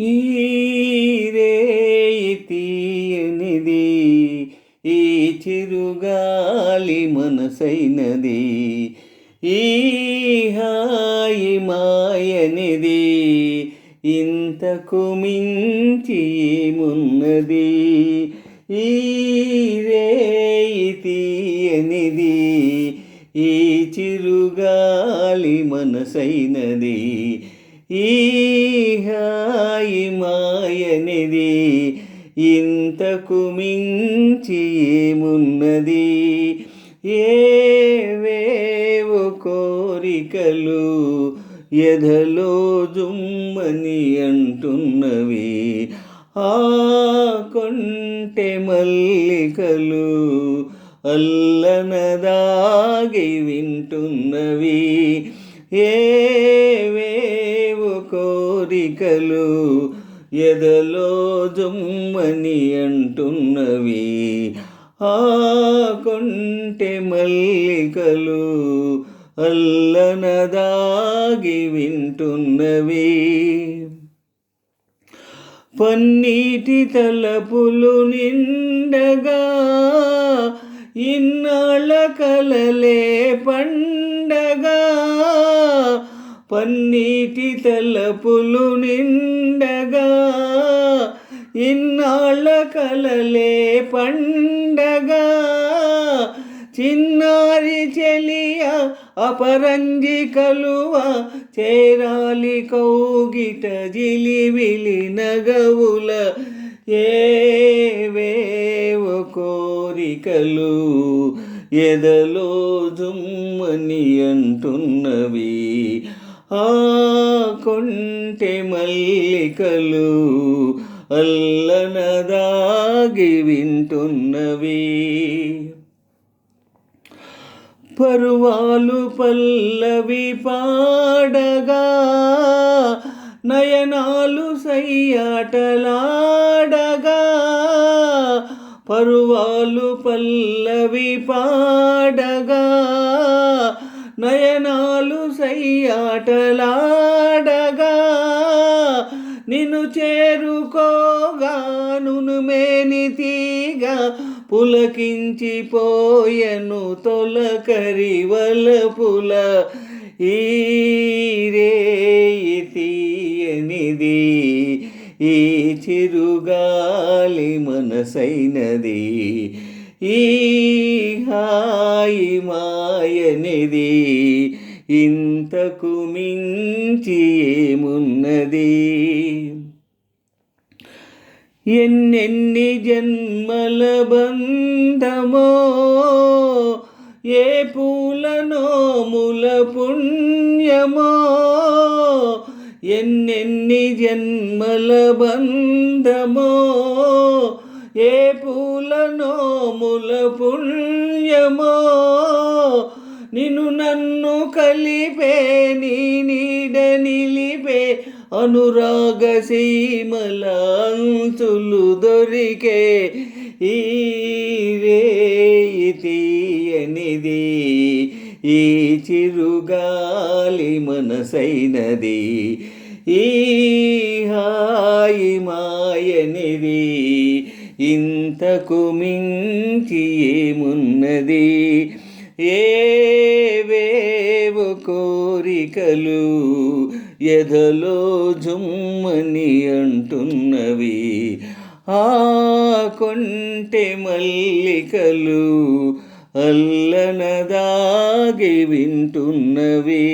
ఈ రేయి తీయనిది, ఈ చిరుగాలి మనసైనది, ఈ హాయి మాయనిది, ఇంతకు మించి ఏమున్నది. ఈ రేయి తీయనిది, ఈ చిరుగాలి మనసైనది, ఈ హాయి మాయనిది, ఇంతకు మించి ఏమున్నది. ఏవేవో కోరికలు ఎదలో జుమ్మని అంటున్నవి, ఆ కొంటె మల్లికలు అల్లనదాగి వింటున్నవి. ఏవేవో కోరికలు ఎదలో జుమ్మని అంటున్నవి, ఆ కొంటె మల్లికలు అల్లనదాగి వింటున్నవి. పన్నీటి తలపులు నిండగా ఇన్నాళ్ళ కలలే పండగా, పన్నీటి తలపులు నిండగా ఇన్నాళ్ళ కలలే పండగా, చిన్నారి చెలియ అపరంజి కలువ చేరాలి కౌగిట జిలిబిలి నగవుల. ఏవేవో కోరికలు ఎదలో జుమ్మని అంటున్నవి, ఆ కొంటె మల్లికలు అల్లనదాగి వింటున్నవి. పరువాలు పల్లవి పాడగా నయనాలు సయ్యాటలాడగా, పరువాలు పల్లవి పాడగా నయనాలు సయ్యాటలాడగా, నిన్ను చేరుకోగా నునుమేని తీగ పులకించిపోయెను తొలకరి వలపుల. ఈ రేయి తీయనిది, ఈ చిరుగాలి మనసైనది, ఈ హాయి మాయనిది, ఇంతకు మించి ఏమున్నది. ఎన్నెన్ని జన్మల బంధమో, ఏ పూలనో ముల పుణ్యమో, ఎన్నెన్ని జన్మల బంధమో, ఏ పూలనో ముల పుణ్యమో, నిన్ను నన్ను కలిపే నీ నీడ నిలిపే అనురాగ సీమల అంచులు దొరికే. ఈ రేయి తీయనిది, ఈ చిరుగాలి మనసైనది, ఈ హాయి మాయనిది, ఇంతకు మించి ఏమున్నది. ఏవేవో కోరికలు ఎదలో జుమ్మని అంటున్నవి, ఆ కొంటె మల్లికలు అల్లనదాగి వింటున్నవి.